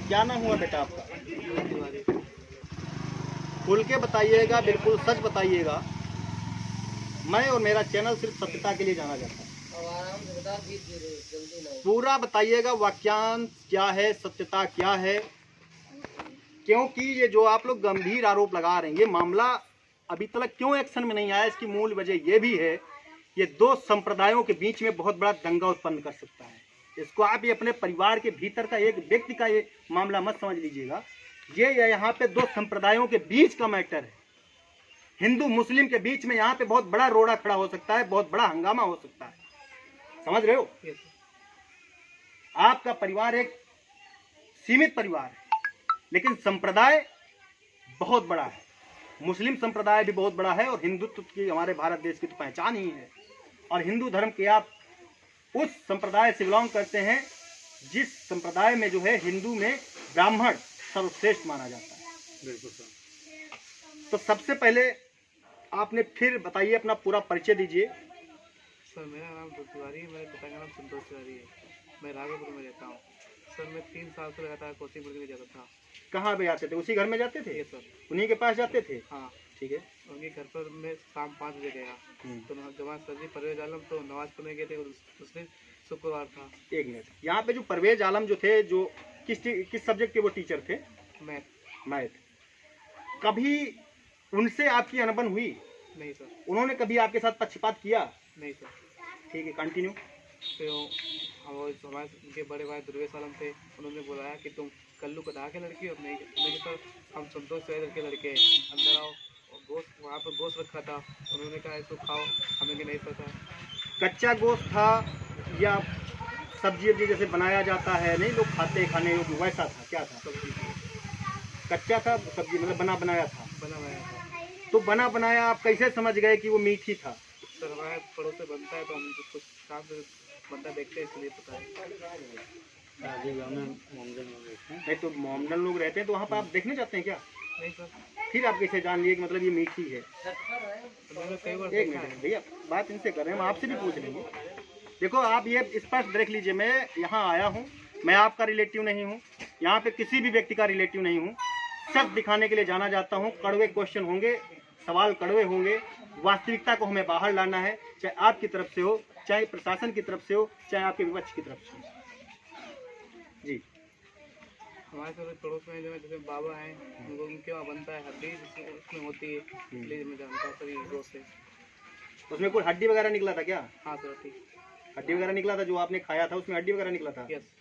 क्या नाम हुआ बेटा आपका? खुल के बताइएगा, बिल्कुल सच बताइएगा। मैं और मेरा चैनल सिर्फ सत्यता के लिए जाना जाता है। पूरा बताइएगा, वाक्यांश क्या है, सत्यता क्या है। क्योंकि ये जो आप लोग गंभीर आरोप लगा रहे हैं, ये मामला अभी तक क्यों एक्शन में नहीं आया, इसकी मूल वजह ये भी है, ये दो संप्रदायों के बीच में बहुत बड़ा दंगा उत्पन्न कर सकता है। इसको आप ये अपने परिवार के भीतर का एक व्यक्ति का ये मामला मत समझ लीजिएगा। ये यहाँ पे दो संप्रदायों के बीच का मैटर है। हिंदू मुस्लिम के बीच में यहाँ पे बहुत बड़ा रोड़ा खड़ा हो सकता है, बहुत बड़ा हंगामा हो सकता है। समझ रहे हो? आपका परिवार एक सीमित परिवार है, लेकिन संप्रदाय बहुत बड़ा है। मुस्लिम संप्रदाय भी बहुत बड़ा है और हिंदुत्व की हमारे भारत देश की तो पहचान ही है। और हिंदू धर्म के आप उस संप्रदाय से बिलोंग करते हैं जिस संप्रदाय में जो है हिंदू में ब्राह्मण सर्वश्रेष्ठ माना जाता है। बिल्कुल सर। तो सबसे पहले आपने फिर बताइए, अपना पूरा परिचय दीजिए। सर मेरा नाम तिवारी है, मेरे पिता का नाम संतोष तिवारी है। मैं राघोपुर में रहता हूँ। सर मैं 3 साल से लगातार कोचिंग पढ़ने के लिए जाता था। कहाँ पे जाते थे? उसी घर में जाते थे? सर उन्हीं के पास जाते थे? हाँ ठीक है। उनके घर पर मैं शाम 5 बजे गया तो जवान सर जी परवेज आलम तो नमाज पढ़ने गए थे। उसने शुक्रवार था। एक मिनट, यहाँ पे जो परवेज आलम जो थे, जो किस सब्जेक्ट के वो टीचर थे? मैथ। कभी उनसे आपकी अनबन हुई? नहीं सर। उन्होंने कभी आपके साथ पक्षपात किया? नहीं सर। ठीक है, कंटिन्यू। तो हमारे उनके बड़े भाई दुर्गेश आलम थे, उन्होंने बुलाया कि तुम कल्लू कदा के लड़की हो। नहीं सर, हम संतोष तिवारी के लड़के अंदर आओ। गोश्त वहाँ पर गोश्त रखा था, उन्होंने कहा इसको खाओ, हमें नहीं पता। कच्चा गोश्त था या सब्जी वब्जी जैसे बनाया जाता है, नहीं लोग खाते हैं, खाने योग्य वैसा था? क्या था? सब्जी कच्चा था, सब्जी मतलब बना बनाया था? बना बनाया था। तो बना बनाया आप कैसे समझ गए कि वो मीठी था? सर हमारे पड़ोस से बनता है तो हम कुछ काम से बनता देखते हैं, इसलिए पता है। नहीं तो मोमडन लोग रहते हैं तो वहाँ पर आप देखने जाते हैं क्या? नहीं सर। फिर आप कैसे जान लिए कि मतलब ये मीठी है? कई बार एक मिनट भैया, बात इनसे कर रहे हैं, हम आपसे भी पूछ लेंगे। देखो आप ये स्पष्ट देख लीजिए, मैं यहाँ आया हूँ, मैं आपका रिलेटिव नहीं हूँ, यहाँ पे किसी भी व्यक्ति का रिलेटिव नहीं हूँ। सच दिखाने के लिए जाना जाता हूँ। कड़वे क्वेश्चन होंगे, सवाल कड़वे होंगे, वास्तविकता को हमें बाहर लाना है, चाहे आपकी तरफ से हो, चाहे प्रशासन की तरफ से हो, चाहे आपके विपक्ष की तरफ से हो। जी हमारे सर पड़ोस में जो है जैसे बाबा हैं, उनके वहाँ बनता है हड्डी उसमें होती है, इसलिए मैं जानता हूँ सर ये गोश्त से। उसमें कोई हड्डी वगैरह निकला था क्या? हाँ सर ठीक। हड्डी वगैरह निकला था? जो आपने खाया था उसमें हड्डी वगैरह निकला था? यस।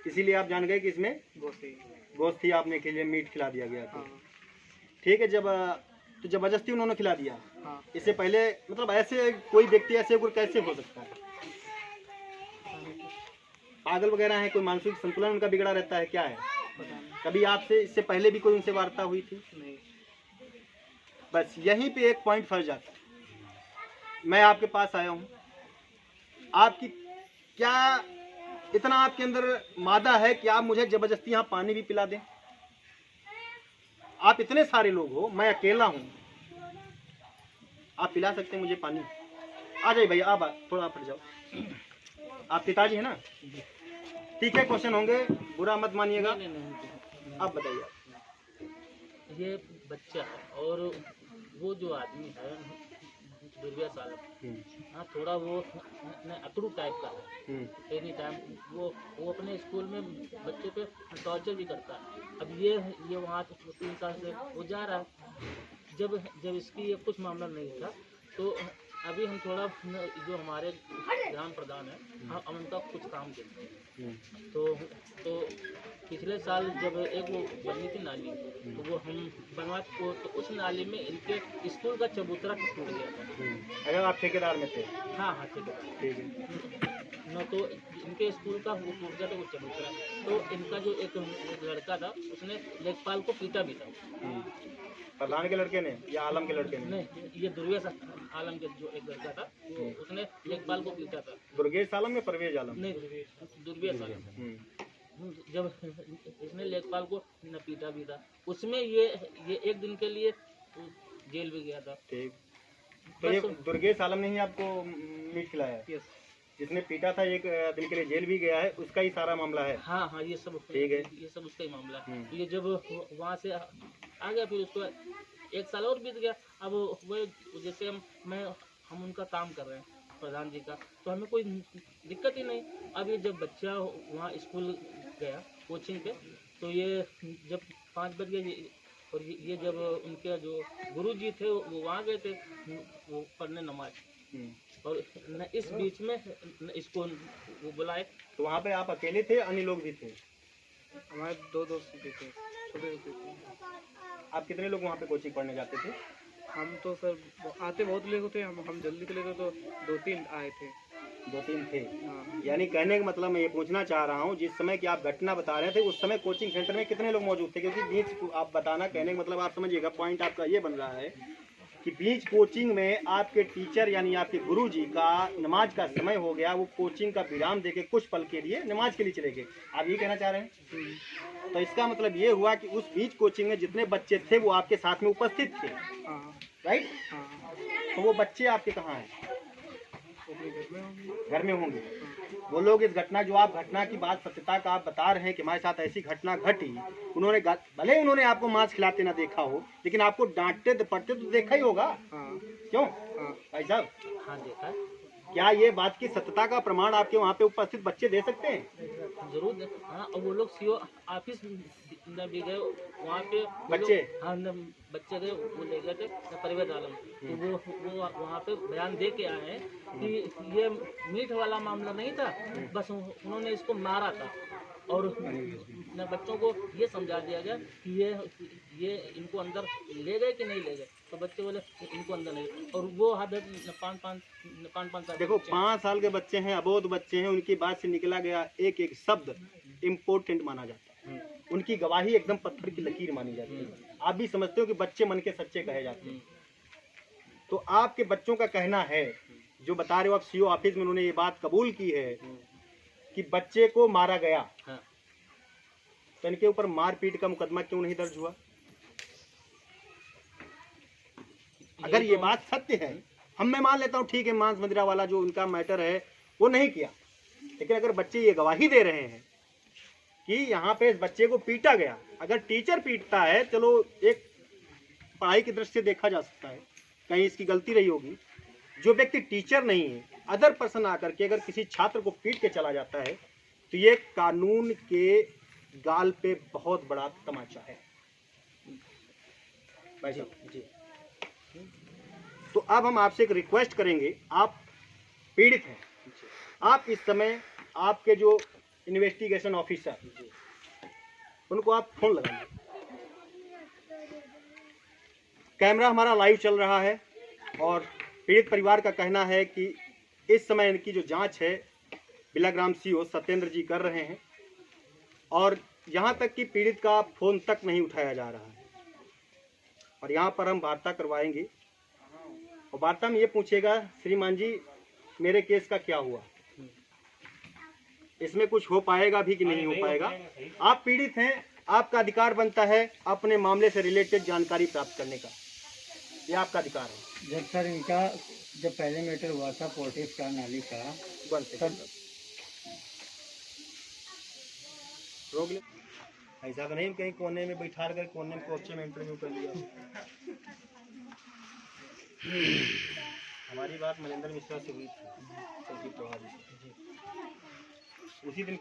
इसीलिए आप जान गए कि इसमें गोश्त ही आपने के लिए मीट खिला दिया गया था। ठीक है, तो जबरदस्ती उन्होंने खिला दिया। हाँ। इससे पहले मतलब ऐसे कोई व्यक्ति ऐसे कैसे हो सकता है? पागल वगैरह है? कोई मानसिक संतुलन उनका बिगड़ा रहता है? क्या है? कभी आपसे इससे पहले भी कोई उनसे वार्ता हुई थी? नहीं। बस यहीं पे एक पॉइंट फंस जाता है। मैं आपके पास आया हूँ, आपकी क्या इतना आपके अंदर मादा है कि आप मुझे जबरदस्ती यहाँ पानी भी पिला दें? आप इतने सारे लोग हो, मैं अकेला हूँ, आप पिला सकते हैं मुझे पानी? आ जाइए भैया, आप थोड़ा फट जाओ। आप पिताजी है ना? ठीक है, क्वेश्चन होंगे, बुरा मत मानिएगा। आप बताइए। ये बच्चा और वो जो आदमी है दुर्गेश आलम, हाँ थोड़ा वो अकड़ू टाइप का है। एनी टाइम वो अपने स्कूल में बच्चों पे टॉर्चर भी करता है। अब ये वहाँ 3 साल से वो जा रहा है। जब इसकी ये कुछ मामला नहीं था तो अभी हम थोड़ा जो हमारे ग्राम प्रधान है हम उनका कुछ काम करते हैं। तो पिछले साल जब एक वो बनी थी नाली, तो वो हम बनवा तो उस नाली में इनके स्कूल का चबूतरा टूट गया था। अगर आप ठेकेदार में थे? हाँ ठेकेदार। ठीक है। न तो इनके स्कूल का वो टूट गया था वो चबूतरा। तो इनका जो एक लड़का था उसने लेखपाल को पीटा भी था। प्रधान के लड़के ने या आलम के लड़के ने? नहीं, ये दुर्गेश आलम के जो एक लड़का था उसने लेखपाल को पीटा था। दुर्गेश आलम या परवेज आलम? नहीं, दुर्गेश आलम। जब इसने लेखपाल को न पीटा भी था, उसमें ये 1 दिन के लिए जेल भी गया था। ठीक, तो ये दुर्गेश आलम ने ही आपको मीट खिलाया? यस। जिसने पीटा था, एक दिन के लिए जेल भी गया है, उसका ही सारा मामला है। हाँ हाँ, ये सब ठीक है। ये सब उसका ही मामला है। ये जब वहाँ से आ गया, फिर उसको 1 साल और बीत गया। अब वो जैसे हम उनका काम कर रहे हैं प्रधान जी का, तो हमें कोई दिक्कत ही नहीं। अब ये जब बच्चा वहाँ स्कूल गया कोचिंग पे, तो ये जब 5 बज गए और ये जब उनके जो गुरुजी थे वो वहाँ गए थे वो पढ़ने नमाज, और न इस बीच में न इसको वो बुलाए। तो वहाँ पे आप अकेले थे, अन्य लोग भी थे? हमारे 2 दोस्त भी थे, छोटे थे। आप कितने लोग वहाँ पे कोचिंग पढ़ने जाते थे? हम तो सर आते बहुत लोग थे, हम जल्दी के लिए तो 2-3 आए थे। 2-3 थे। हाँ, यानी कहने का मतलब मैं ये पूछना चाह रहा हूँ, जिस समय की आप घटना बता रहे थे उस समय कोचिंग सेंटर में कितने लोग मौजूद थे? क्योंकि बीच आप बताना, कहने का मतलब आप समझिएगा, पॉइंट आपका ये बन रहा है कि बीच कोचिंग में आपके टीचर यानी आपके गुरुजी का नमाज का समय हो गया, वो कोचिंग का विराम देके कुछ पल के लिए नमाज के लिए चले गए, आप ये कहना चाह रहे हैं? तो इसका मतलब ये हुआ कि उस बीच कोचिंग में जितने बच्चे थे वो आपके साथ में उपस्थित थे, हाँ, राइट? हाँ, तो वो बच्चे आपके कहाँ हैं? अपने घर में होंगे। घर में होंगे। वो लोग इस घटना, जो आप घटना की बात सत्यता का आप बता रहे हैं कि हमारे साथ ऐसी घटना घटी, उन्होंने भले उन्होंने आपको मांस खिलाते ना देखा हो, लेकिन आपको डांटते पड़ते तो देखा ही होगा। हाँ, क्यों हाँ, भाई साहब? हाँ देखा है। क्या ये बात की सत्यता का प्रमाण आपके वहाँ पे उपस्थित बच्चे दे सकते हैं? जरूर। हाँ, और वो लोग सीओ ऑफिस में भी गए, वहाँ पे वो बच्चे? लोग, हाँ बच्चे गए, वो ले गए थे परवेज आलम, तो वो वहाँ पे बयान दे के आए हैं कि ये मीट वाला मामला नहीं था, बस उन्होंने इसको मारा था, और न बच्चों को ये समझा दिया गया कि ये इनको अंदर ले गए कि नहीं ले गए, तो बच्चे बोले इनको अंदर नहीं, और वो हद 5 साल। देखो 5 साल के बच्चे हैं, अबोध बच्चे हैं, उनकी बात से निकला गया एक एक शब्द इम्पोर्टेंट माना जाता है, उनकी गवाही एकदम पत्थर की लकीर मानी जाती है। आप भी समझते हो कि बच्चे मन के सच्चे कहे जाते हैं। तो आपके बच्चों का कहना है, जो बता रहे हो आप, सीओ ऑफिस में उन्होंने ये बात कबूल की है कि बच्चे को मारा गया, हाँ। तो इनके ऊपर मारपीट का मुकदमा क्यों नहीं दर्ज हुआ? अगर ये बात सत्य है, मैं मान लेता हूँ, ठीक है, मांस मदिरा वाला जो उनका मैटर है वो नहीं किया, लेकिन अगर बच्चे ये गवाही दे रहे हैं कि यहाँ पे इस बच्चे को पीटा गया, अगर टीचर पीटता है, चलो एक पढ़ाई की दृष्टि से देखा जा सकता है, कहीं इसकी गलती रही होगी। जो व्यक्ति टीचर नहीं है, अदर पर्सन आकर के अगर किसी छात्र को पीट के चला जाता है, तो ये कानून के गाल पे बहुत बड़ा तमाचा है भाई साहब जी। तो अब हम आपसे एक रिक्वेस्ट करेंगे, आप पीड़ित हैं, आप इस समय आपके जो इन्वेस्टिगेशन ऑफिसर, उनको आप फोन लगाइए। कैमरा हमारा लाइव चल रहा है और पीड़ित परिवार का कहना है कि इस समय इनकी जो जांच है बिलाग्राम सीओ सत्येंद्र जी कर रहे हैं, और यहाँ तक कि पीड़ित का फोन तक नहीं उठाया जा रहा है। और यहाँ पर हम वार्ता करवाएंगे और वार्ता में ये पूछेगा, श्रीमान जी मेरे केस का क्या हुआ, इसमें कुछ हो पाएगा भी कि नहीं हो पाएगा। आप पीड़ित हैं, आपका अधिकार बनता है अपने मामले से रिलेटेड जानकारी प्राप्त करने का, ये आपका अधिकार है। जब सर इनका जब पहले मैटर हुआ था पोर्टिस का नाली का, रोक ले, ऐसा तो नहीं कहीं कोने में बैठा कर कोने में कोचे में इंटरव्यू कर लिया। हमारी बात मनिंदर मिश्रा से हुई थी, चौकी प्रभारी से, उसी दिन